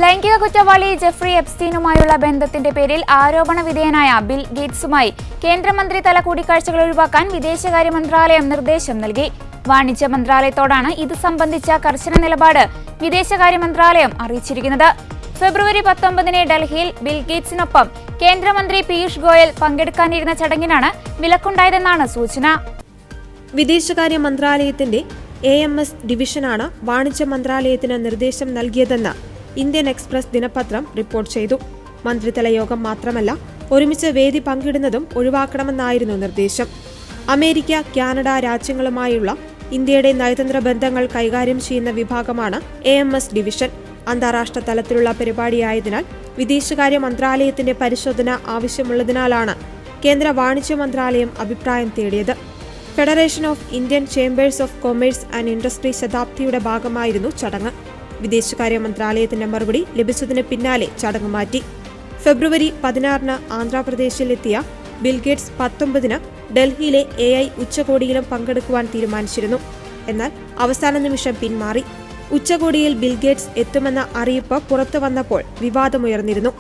ലൈംഗിക കുറ്റവാളി ജെഫ്രി എപ്സ്റ്റീനുമായുള്ള ബന്ധത്തിന്റെ പേരിൽ ആരോപണ വിധേയനായ ബിൽ ഗേറ്റ്സുമായി കേന്ദ്രമന്ത്രിതല കൂടിക്കാഴ്ചകൾ ഒഴിവാക്കാൻ വിദേശകാര്യ മന്ത്രാലയം നിർദ്ദേശം നൽകി. വാണിജ്യ മന്ത്രാലയത്തോടാണ് ഇത് സംബന്ധിച്ച കർശന നിലപാട് വിദേശകാര്യ മന്ത്രാലയം അറിയിച്ചിരിക്കുന്നത്. ഫെബ്രുവരി 19 ഡൽഹിയിൽ ബിൽ ഗേറ്റ്സിനൊപ്പം കേന്ദ്രമന്ത്രി പീയൂഷ് ഗോയൽ പങ്കെടുക്കാനിരുന്ന ചടങ്ങിനാണ് വിലക്കുണ്ടായതെന്നാണ് സൂചന. വിദേശകാര്യ മന്ത്രാലയത്തിന്റെ AMS ഡിവിഷനാണ് വാണിജ്യ മന്ത്രാലയത്തിന് നിർദ്ദേശം നൽകിയതെന്ന് ഇന്ത്യൻ എക്സ്പ്രസ് ദിനപത്രം റിപ്പോർട്ട് ചെയ്തു. മന്ത്രിതല യോഗം മാത്രമല്ല, ഒരുമിച്ച് വേദി പങ്കിടുന്നതും ഒഴിവാക്കണമെന്നായിരുന്നു നിർദ്ദേശം. അമേരിക്ക, കാനഡ രാജ്യങ്ങളുമായുള്ള ഇന്ത്യയുടെ നയതന്ത്ര ബന്ധങ്ങൾ കൈകാര്യം ചെയ്യുന്ന വിഭാഗമാണ് AMS ഡിവിഷൻ. അന്താരാഷ്ട്ര തലത്തിലുള്ള പരിപാടിയായതിനാൽ വിദേശകാര്യ മന്ത്രാലയത്തിന്റെ പരിശോധന ആവശ്യമുള്ളതിനാലാണ് കേന്ദ്ര വാണിജ്യ മന്ത്രാലയം അഭിപ്രായം തേടിയത്. Federation of Indian chambers of commerce and industry ശതാബ്ദിയുടെ ഭാഗമായിരുന്നു ചടങ്ങ്. വിദേശകാര്യ മന്ത്രാലയത്തിന്റെ മറുപടി ലഭിച്ചതിന് പിന്നാലെ ചടങ്ങ് മാറ്റി. ഫെബ്രുവരി 16 ആന്ധ്രാപ്രദേശിലെത്തിയ ബിൽ ഗേറ്റ്സ് 19 ഡൽഹിയിലെ AI ഉച്ചകോടിയിലും പങ്കെടുക്കുവാൻ തീരുമാനിച്ചിരുന്നു. എന്നാൽ അവസാന നിമിഷം പിന്മാറി. ഉച്ചകോടിയിൽ ബിൽ ഗേറ്റ്സ് എത്തുമെന്ന അറിയിപ്പ് പുറത്തു വന്നപ്പോൾ വിവാദമുയർന്നിരുന്നു.